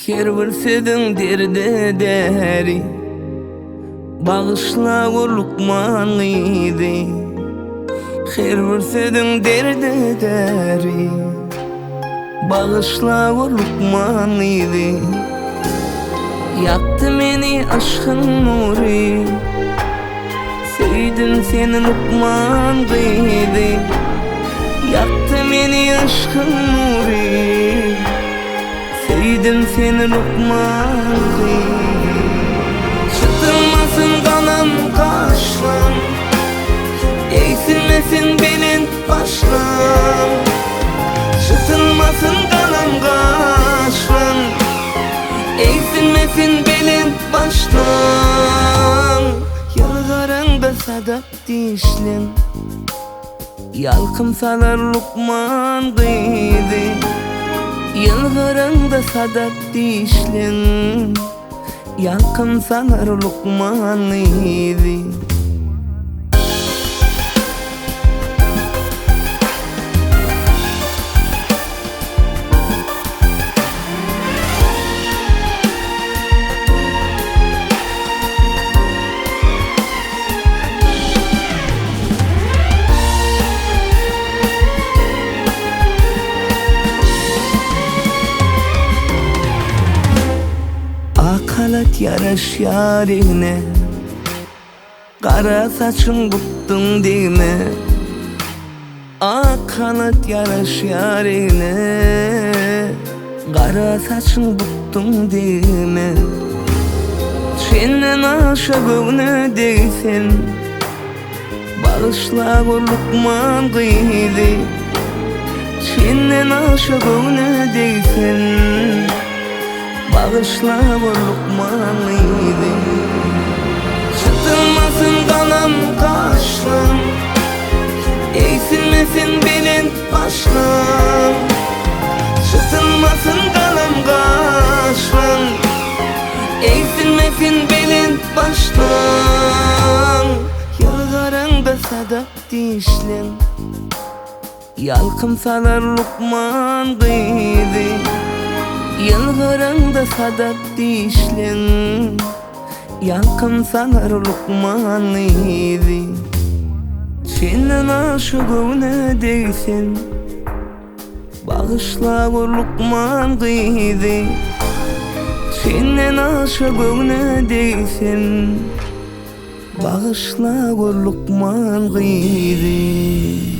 Her bir sözün derdi deri, bağışla o Lukman idi. Her bir sözün derdi deri, bağışla o Lukman idi. Yaktı meni aşkın nuri, sevdim seni Lukman idi. Yaktı meni aşkın nuri, sevdim seni Lukman idi. Çıtılmasın kanım kaşlan, eğsilmesin belin başlan. Çıtılmasın kanım kaşlan, eğsilmesin belin başlan. Yalgarında sadap dişlin, yalkım salar Lukman idi. Yılgırında sadap dişlin, yalkım salar Lukman idi. Akalat yaraş yarine, kara saçın buttun deme. Akalat yaraş yarine, kara saçın buttun deme. Senden aşığını değilsen, bağışla o Lukman idi. Senden aşığını değilsen, bağışla o Lukman idi. Çıtılmasın kanım kaşlan, eğsilmesin belin başlan. Çıtılmasın kanım kaşlan, eğsilmesin belin başlan. Yalgarında sadap dişlin, yalkım salar Lukman idi. Yılgırında sadap dişlin, yalkım salar Lukman idi. Senin aşığını değilsin, bağışla o Lukman idi. Senin aşığını değilsin, bağışla o Lukman idi.